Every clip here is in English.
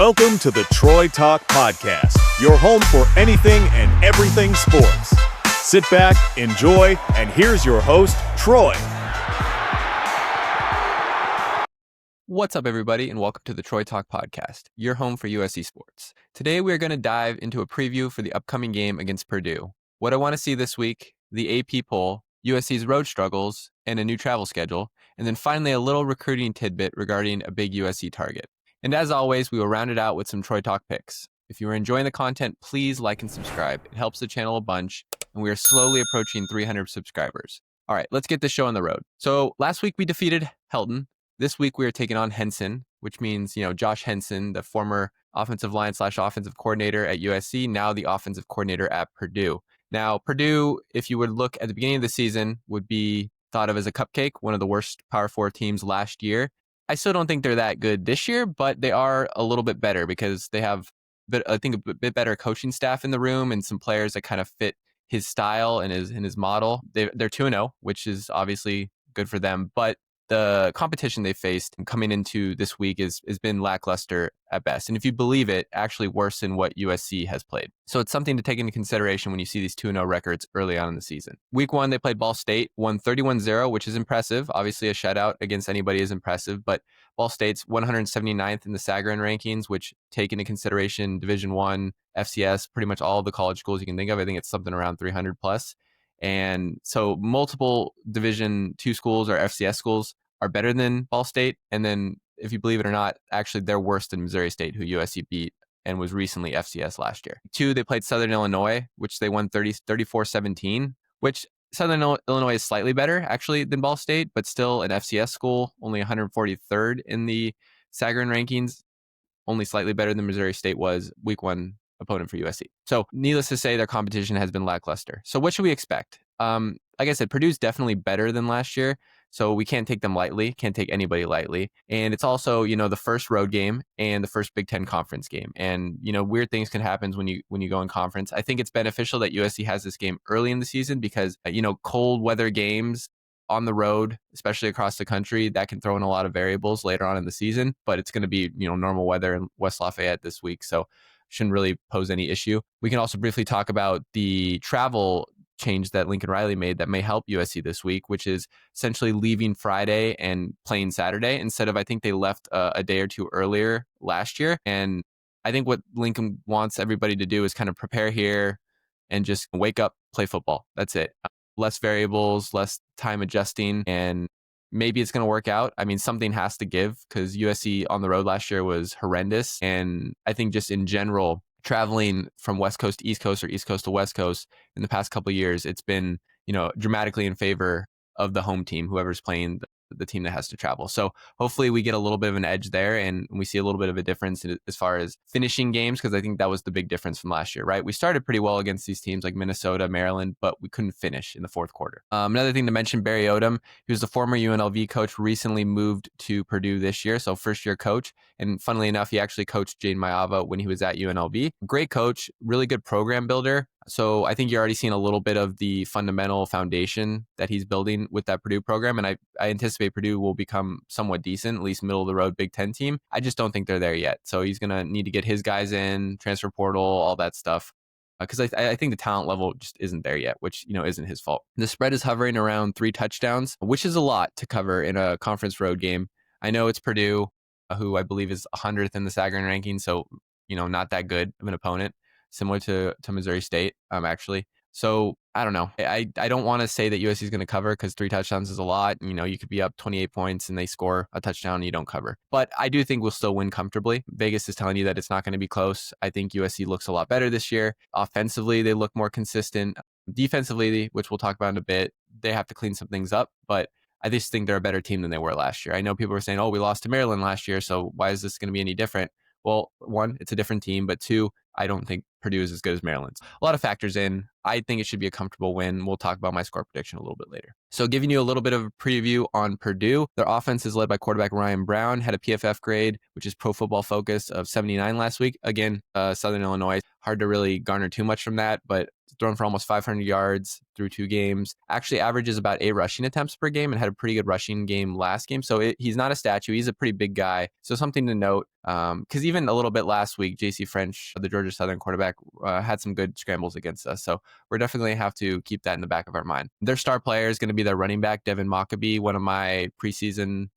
Welcome to the Troy Talk Podcast, your home for anything and everything sports. Sit back, enjoy, and here's your host, Troy. What's up, everybody, and welcome to the Troy Talk Podcast, your home for USC sports. Today, we are going to dive into a preview for the upcoming game against Purdue, what I want to see this week, the AP poll, USC's road struggles, and a new travel schedule, and then finally a little recruiting tidbit regarding a big USC target. And as always, we will round it out with some Troy Talk picks. If you are enjoying the content, please like and subscribe. It helps the channel a bunch, and we are slowly approaching 300 subscribers. All right, let's get this show on the road. So last week we defeated Helton. This week we are taking on Henson, which means, Josh Henson, the former offensive line / offensive coordinator at USC, now the offensive coordinator at Purdue. Now, Purdue, if you would look at the beginning of the season, would be thought of as a cupcake, one of the worst Power 4 teams last year. I still don't think they're that good this year, but they are a little bit better because they have, a bit better coaching staff in the room and some players that kind of fit his style and his model. They're 2-0, which is obviously good for them, but the competition they faced coming into this week has been lackluster at best. And if you believe it, actually worse than what USC has played. So it's something to take into consideration when you see these 2-0 records early on in the season. Week 1, they played Ball State, won 31-0, which is impressive. Obviously, a shutout against anybody is impressive, but Ball State's 179th in the Sagarin rankings, which take into consideration Division I, FCS, pretty much all of the college schools you can think of. I think it's something around 300 plus. And so multiple Division II schools or FCS schools are better than Ball State. And then, if you believe it or not, actually they're worse than Missouri State, who USC beat and was recently FCS last year. 2, they played Southern Illinois, which they won 34-17, which Southern Illinois is slightly better, actually, than Ball State, but still an FCS school, only 143rd in the Sagarin rankings, only slightly better than Missouri State was week 1 opponent for USC. So needless to say, their competition has been lackluster. So what should we expect? Like I said, Purdue's definitely better than last year. So we can't take them lightly, can't take anybody lightly. And it's also, the first road game and the first Big Ten conference game. And, weird things can happen when you go in conference. I think it's beneficial that USC has this game early in the season because, cold weather games on the road, especially across the country, that can throw in a lot of variables later on in the season. But it's going to be, normal weather in West Lafayette this week. So shouldn't really pose any issue. We can also briefly talk about the travel change that Lincoln Riley made that may help USC this week, which is essentially leaving Friday and playing Saturday instead of, I think they left a day or two earlier last year. And I think what Lincoln wants everybody to do is kind of prepare here and just wake up, play football. That's it. Less variables, less time adjusting, and maybe it's going to work out. I mean, something has to give because USC on the road last year was horrendous. And I think just in general, traveling from West Coast to East Coast or East Coast to West Coast in the past couple of years, it's been, dramatically in favor of the home team, whoever's playing the team that has to travel. So hopefully we get a little bit of an edge there and we see a little bit of a difference as far as finishing games, because I think that was the big difference from last year, right? We started pretty well against these teams like Minnesota, Maryland, but we couldn't finish in the fourth quarter. Another thing to mention, Barry Odom, who's the former UNLV coach, recently moved to Purdue this year, so first year coach. And funnily enough, he actually coached Jane Mayava when he was at UNLV. Great coach, really good program builder. So I think you're already seeing a little bit of the fundamental foundation that he's building with that Purdue program. And I anticipate Purdue will become somewhat decent, at least middle of the road Big Ten team. I just don't think they're there yet. So he's going to need to get his guys in, transfer portal, all that stuff. Because I think the talent level just isn't there yet, which, isn't his fault. The spread is hovering around 3 touchdowns, which is a lot to cover in a conference road game. I know it's Purdue, who I believe is 100th in the Sagarin ranking. So, not that good of an opponent. Similar to Missouri State, actually. So I don't know. I don't want to say that USC is going to cover because 3 touchdowns is a lot. You could be up 28 points and they score a touchdown and you don't cover. But I do think we'll still win comfortably. Vegas is telling you that it's not going to be close. I think USC looks a lot better this year. Offensively, they look more consistent. Defensively, which we'll talk about in a bit, they have to clean some things up. But I just think they're a better team than they were last year. I know people were saying, we lost to Maryland last year, so why is this going to be any different? Well, 1, it's a different team, but 2, I don't think Purdue is as good as Maryland's. A lot of factors in. I think it should be a comfortable win. We'll talk about my score prediction a little bit later. So giving you a little bit of a preview on Purdue, their offense is led by quarterback Ryan Brown, had a PFF grade, which is Pro Football Focus, of 79 last week. Again, Southern Illinois, hard to really garner too much from that, but thrown for almost 500 yards through 2 games. Actually averages about 8 rushing attempts per game and had a pretty good rushing game last game. So he's not a statue. He's a pretty big guy. So something to note, because even a little bit last week, JC French, the Georgia Southern quarterback, had some good scrambles against us. So we're definitely have to keep that in the back of our mind. Their star player is going to be their running back, Devin Mockabee, one of my preseason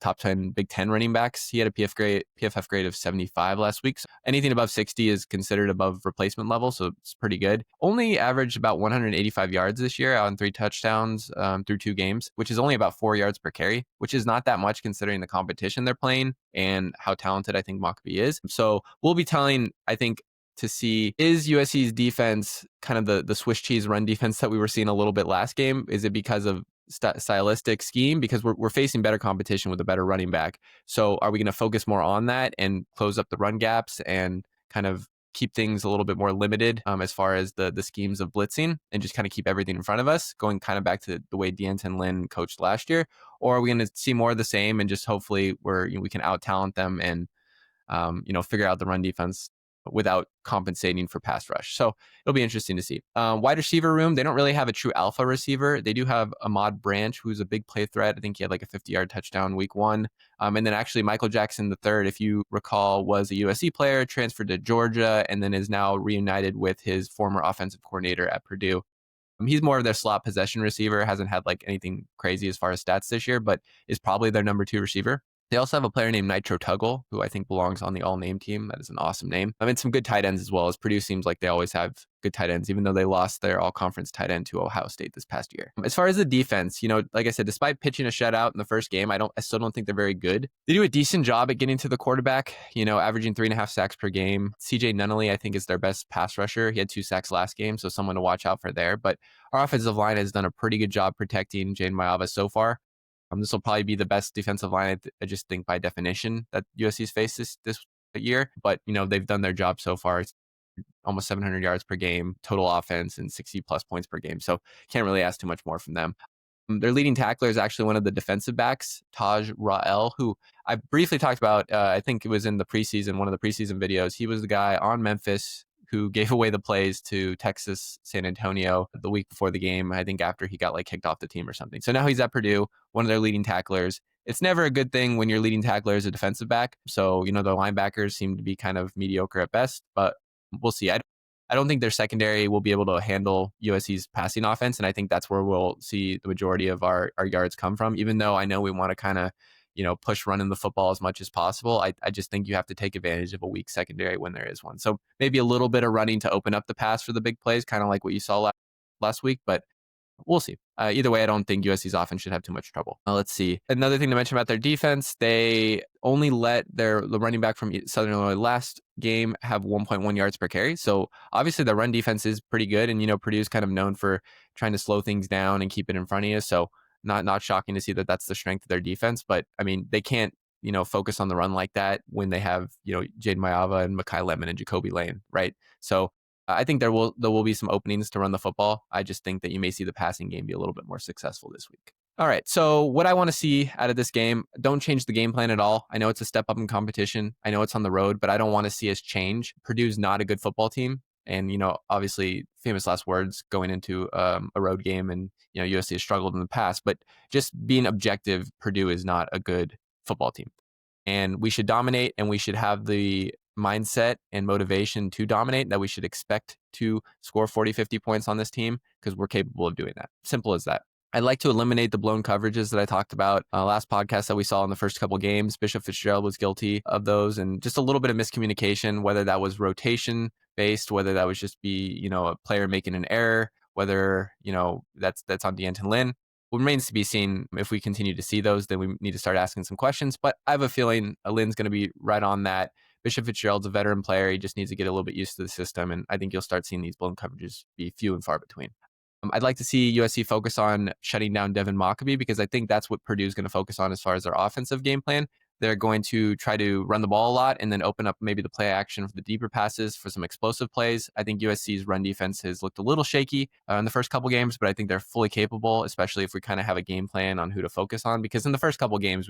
top 10 Big Ten running backs. He had a PFF grade of 75 last week. So anything above 60 is considered above replacement level, so it's pretty good. Only averaged about 185 yards this year on 3 touchdowns through 2 games, which is only about 4 yards per carry, which is not that much considering the competition they're playing and how talented I think Mockabee is. So we'll be telling, I think, to see, is USC's defense kind of the Swiss cheese run defense that we were seeing a little bit last game? Is it because of stylistic scheme? Because we're facing better competition with a better running back. So are we going to focus more on that and close up the run gaps and kind of keep things a little bit more limited as far as the schemes of blitzing and just kind of keep everything in front of us, going kind of back to the way D'Anton Lynn coached last year? Or are we going to see more of the same and just hopefully we can out-talent them and figure out the run defense without compensating for pass rush? So it'll be interesting to see. Wide receiver room, they don't really have a true alpha receiver. They do have Ahmad Branch, who's a big play threat. I think he had like a 50-yard touchdown week 1. And then actually Michael Jackson III, if you recall, was a USC player, transferred to Georgia, and then is now reunited with his former offensive coordinator at Purdue. He's more of their slot possession receiver, hasn't had like anything crazy as far as stats this year, but is probably their number 2 receiver. They also have a player named Nitro Tuggle, who I think belongs on the all-name team. That is an awesome name. I mean, some good tight ends as well, as Purdue seems like they always have good tight ends, even though they lost their all-conference tight end to Ohio State this past year. As far as the defense, like I said, despite pitching a shutout in the first game, I still don't think they're very good. They do a decent job at getting to the quarterback, averaging 3.5 sacks per game. CJ Nunnally, I think, is their best pass rusher. He had 2 sacks last game, so someone to watch out for there. But our offensive line has done a pretty good job protecting Jaden Mayava so far. This will probably be the best defensive line, I just think, by definition, that USC's faced this year. But, they've done their job so far. It's almost 700 yards per game, total offense, and 60-plus points per game. So can't really ask too much more from them. Their leading tackler is actually one of the defensive backs, Taj Rael, who I briefly talked about. I think it was in one of the preseason videos. He was the guy on Memphis who gave away the plays to Texas San Antonio the week before the game, I think after he got kicked off the team or something. So now he's at Purdue, one of their leading tacklers. It's never a good thing when your leading tackler is a defensive back. So, the linebackers seem to be kind of mediocre at best, but we'll see. I don't think their secondary will be able to handle USC's passing offense, and I think that's where we'll see the majority of our yards come from, even though I know we want to kind of push running the football as much as possible. I just think you have to take advantage of a weak secondary when there is one. So maybe a little bit of running to open up the pass for the big plays, kind of like what you saw last week, but we'll see. Either way, I don't think USC's offense should have too much trouble. Let's see. Another thing to mention about their defense, they only let the running back from Southern Illinois last game have 1.1 yards per carry. So obviously the run defense is pretty good. And, Purdue's kind of known for trying to slow things down and keep it in front of you. So not shocking to see that that's the strength of their defense. But, I mean, they can't, focus on the run like that when they have, Jaden Mayava and Mekhi Lemon and Jacoby Lane, right? So I think there will be some openings to run the football. I just think that you may see the passing game be a little bit more successful this week. All right, so what I want to see out of this game, don't change the game plan at all. I know it's a step up in competition. I know it's on the road, but I don't want to see us change. Purdue's not a good football team. And, obviously famous last words going into a road game, and, USC has struggled in the past, but just being objective, Purdue is not a good football team. And we should dominate, and we should have the mindset and motivation to dominate, that we should expect to score 40, 50 points on this team because we're capable of doing that. Simple as that. I'd like to eliminate the blown coverages that I talked about last podcast that we saw in the first couple games. Bishop Fitzgerald was guilty of those, and just a little bit of miscommunication, whether that was rotation based, whether that was just a player making an error, whether, that's on D'Anton Lynn. What remains to be seen. If we continue to see those, then we need to start asking some questions. But I have a feeling Lynn's going to be right on that. Bishop Fitzgerald's a veteran player. He just needs to get a little bit used to the system, and I think you'll start seeing these blown coverages be few and far between. I'd like to see USC focus on shutting down Devin Mockabee, because I think that's what Purdue is going to focus on as far as their offensive game plan. they're going to try to run the ball a lot and then open up maybe the play action for the deeper passes for some explosive plays. I think USC's run defense has looked a little shaky in the first couple games, but I think they're fully capable, especially if we kind of have a game plan on who to focus on. Because in the first couple games,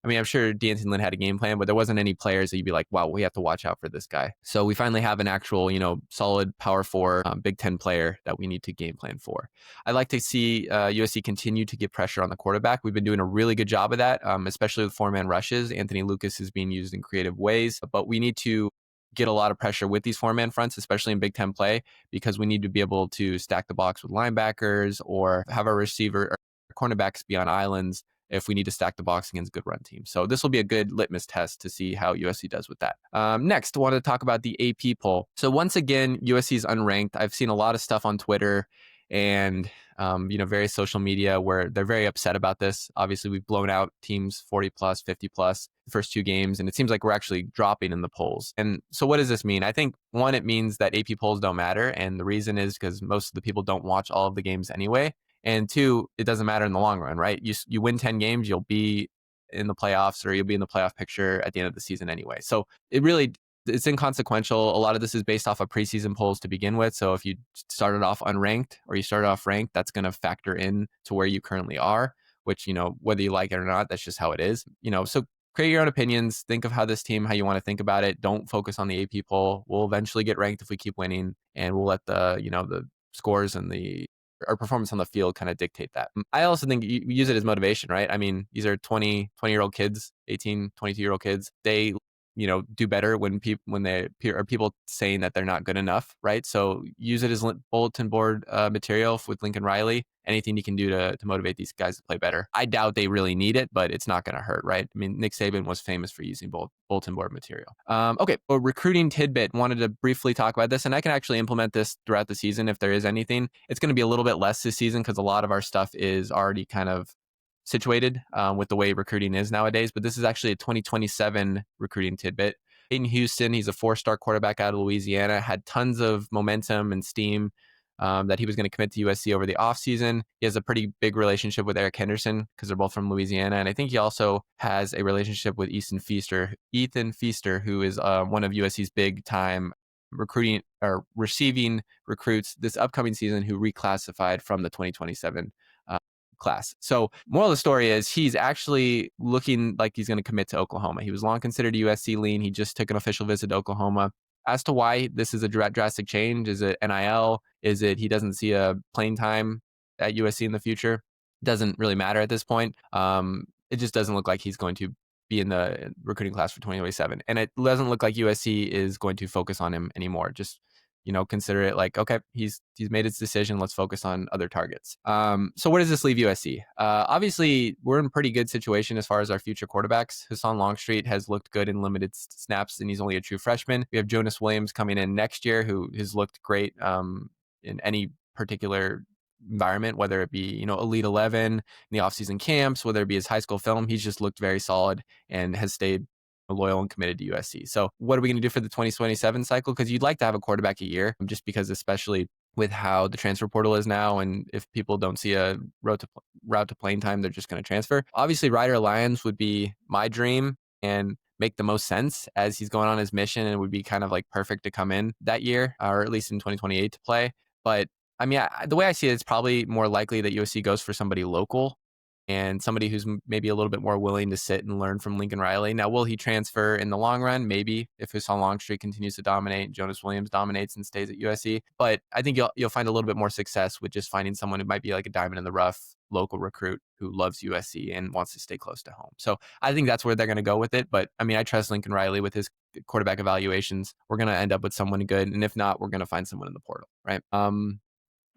I'm sure D'Anton Lynn had a game plan, but there wasn't any players that you'd be like, wow, we have to watch out for this guy. So we finally have an actual, solid power 4 Big Ten player that we need to game plan for. I'd like to see USC continue to get pressure on the quarterback. We've been doing a really good job of that, especially with 4-man rushes. Anthony Lucas is being used in creative ways, but we need to get a lot of pressure with these 4-man fronts, especially in Big Ten play, because we need to be able to stack the box with linebackers or have our receiver or cornerbacks be on islands if we need to stack the box against good run teams. So this will be a good litmus test to see how USC does with that. Next, I wanted to talk about the AP poll. So once again, USC is unranked. I've seen a lot of stuff on Twitter and various social media where they're very upset about this. Obviously, we've blown out teams 40 plus, 50 plus the first 2 games, and it seems like we're actually dropping in the polls. And so what does this mean? I think, one, it means that AP polls don't matter, and the reason is because most of the people don't watch all of the games anyway. And 2, it doesn't matter in the long run, right? You win 10 games, you'll be in the playoffs or you'll be in the playoff picture at the end of the season anyway. So it's inconsequential. A lot of this is based off of preseason polls to begin with. So if you started off unranked or you started off ranked, that's going to factor in to where you currently are, which, whether you like it or not, that's just how it is. So create your own opinions. Think of how you want to think about it. Don't focus on the AP poll. We'll eventually get ranked if we keep winning, and we'll let the scores and our performance on the field kind of dictate that. I also think you use it as motivation, right? I mean, these are 20-year-old kids, 18, 22-year-old kids. They do better when people saying that they're not good enough, right? So use it as bulletin board material with Lincoln Riley. Anything you can do to motivate these guys to play better. I doubt they really need it, but it's not going to hurt, right? I mean, Nick Saban was famous for using bulletin board material. Okay, well, recruiting tidbit. Wanted to briefly talk about this, and I can actually implement this throughout the season if there is anything. It's going to be a little bit less this season because a lot of our stuff is already kind of situated with the way recruiting is nowadays, but this is actually a 2027 recruiting tidbit. In Houston, he's a 4-star quarterback out of Louisiana, had tons of momentum and steam that he was going to commit to USC over the offseason. He has a pretty big relationship with Eric Henderson because they're both from Louisiana, and I think he also has a relationship with Ethan Feaster, who is one of USC's big time recruiting or receiving recruits this upcoming season who reclassified from the 2027 class. So moral of the story is he's actually looking like he's going to commit to Oklahoma. He was long considered a USC lean. He just took an official visit to Oklahoma. As to why this is a drastic change, is it NIL? Is it he doesn't see a playing time at USC in the future? Doesn't really matter at this point. It just doesn't look like he's going to be in the recruiting class for 2027. And it doesn't look like USC is going to focus on him anymore. Just consider it like, okay, he's made his decision. Let's focus on other targets. So where does this leave USC? Obviously, we're in a pretty good situation as far as our future quarterbacks. Hassan Longstreet has looked good in limited snaps, and he's only a true freshman. We have Jonas Williams coming in next year, who has looked great in any particular environment, whether it be, Elite 11 in the offseason camps, whether it be his high school film. He's just looked very solid and has stayed loyal and committed to USC. So what are we going to do for the 2027 cycle? Because you'd like to have a quarterback a year, just because especially with how the transfer portal is now, and if people don't see a route to playing time, they're just going to transfer. Obviously, Ryder Lyons would be my dream and make the most sense as he's going on his mission, and would be kind of like perfect to come in that year, or at least in 2028 to play. But I mean, the way I see it, it's probably more likely that USC goes for somebody local and somebody who's maybe a little bit more willing to sit and learn from Lincoln Riley. Now, will he transfer in the long run? Maybe, if Hassan Longstreet continues to dominate, Jonas Williams dominates and stays at USC. But I think you'll find a little bit more success with just finding someone who might be like a diamond in the rough local recruit who loves USC and wants to stay close to home. So I think that's where they're going to go with it. But I mean, I trust Lincoln Riley with his quarterback evaluations. We're going to end up with someone good. And if not, we're going to find someone in the portal, right?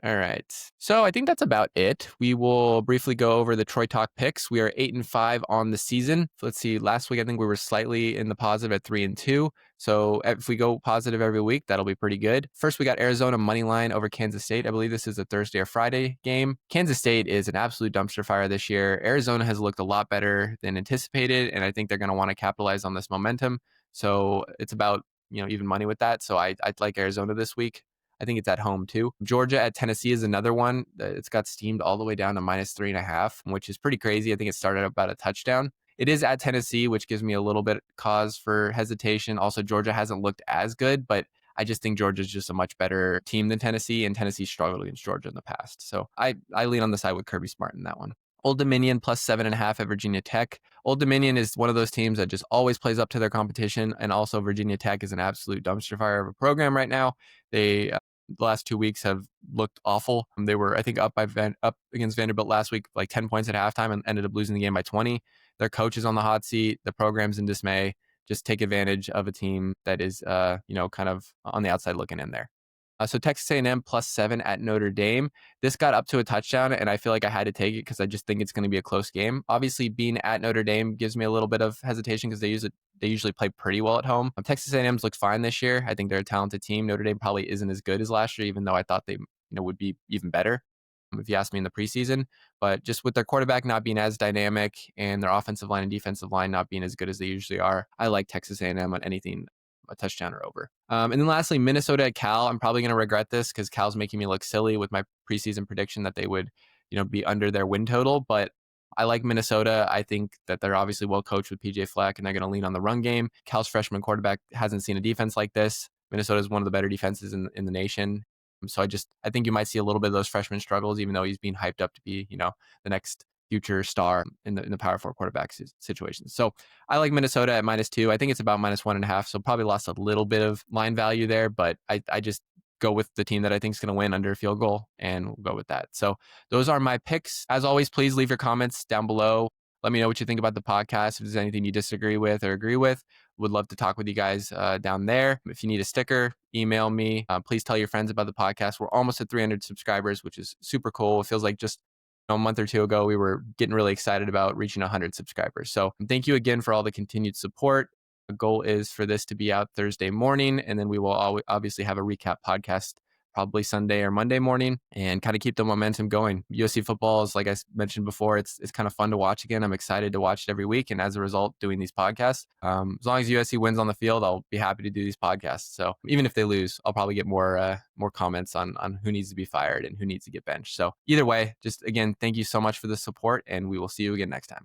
All right. So I think that's about it. We will briefly go over the Troy Talk picks. We are 8-5 on the season. So let's see. Last week, I think we were slightly in the positive at 3-2. So if we go positive every week, that'll be pretty good. First, we got Arizona money line over Kansas State. I believe this is a Thursday or Friday game. Kansas State is an absolute dumpster fire this year. Arizona has looked a lot better than anticipated, and I think they're going to want to capitalize on this momentum. So it's about, even money with that. So I'd like Arizona this week. I think it's at home too. Georgia at Tennessee is another one. It's got steamed all the way down to -3.5, which is pretty crazy. I think it started about a touchdown. It is at Tennessee, which gives me a little bit cause for hesitation. Also, Georgia hasn't looked as good, but I just think Georgia's just a much better team than Tennessee, and Tennessee struggled against Georgia in the past. So I lean on the side with Kirby Smart in that one. Old Dominion plus 7.5 at Virginia Tech. Old Dominion is one of those teams that just always plays up to their competition, and also Virginia Tech is an absolute dumpster fire of a program right now. They the last 2 weeks have looked awful. They were, I think, up against Vanderbilt last week, like 10 points at halftime, and ended up losing the game by 20. Their coach is on the hot seat. The program's in dismay. Just take advantage of a team that is, kind of on the outside looking in there. So Texas A&M plus 7 at Notre Dame. This got up to a touchdown, and I feel like I had to take it because I just think it's going to be a close game. Obviously, being at Notre Dame gives me a little bit of hesitation because they usually play pretty well at home. Texas A&M's looked fine this year. I think they're a talented team. Notre Dame probably isn't as good as last year, even though I thought they would be even better if you asked me in the preseason. But just with their quarterback not being as dynamic and their offensive line and defensive line not being as good as they usually are, I like Texas A&M on anything a touchdown or over. And then lastly, Minnesota at Cal. I'm probably going to regret this because Cal's making me look silly with my preseason prediction that they would, be under their win total. But I like Minnesota. I think that they're obviously well coached with PJ Fleck, and they're going to lean on the run game. Cal's freshman quarterback hasn't seen a defense like this. Minnesota is one of the better defenses in the nation. So I think you might see a little bit of those freshman struggles, even though he's being hyped up to be, the next future star in the Power 4 quarterback situation. So I like Minnesota at -2. I think it's about -1.5. So probably lost a little bit of line value there, but I just go with the team that I think is going to win under a field goal, and we'll go with that. So those are my picks. As always, please leave your comments down below. Let me know what you think about the podcast. If there's anything you disagree with or agree with, would love to talk with you guys down there. If you need a sticker, email me. Please tell your friends about the podcast. We're almost at 300 subscribers, which is super cool. It feels like just a month or two ago, we were getting really excited about reaching 100 subscribers. So thank you again for all the continued support. The goal is for this to be out Thursday morning, and then we will obviously have a recap podcast probably Sunday or Monday morning, and kind of keep the momentum going. USC football is, like I mentioned before, it's kind of fun to watch again. I'm excited to watch it every week, and as a result, doing these podcasts. As long as USC wins on the field, I'll be happy to do these podcasts. So even if they lose, I'll probably get more comments on who needs to be fired and who needs to get benched. So either way, just again, thank you so much for the support, and we will see you again next time.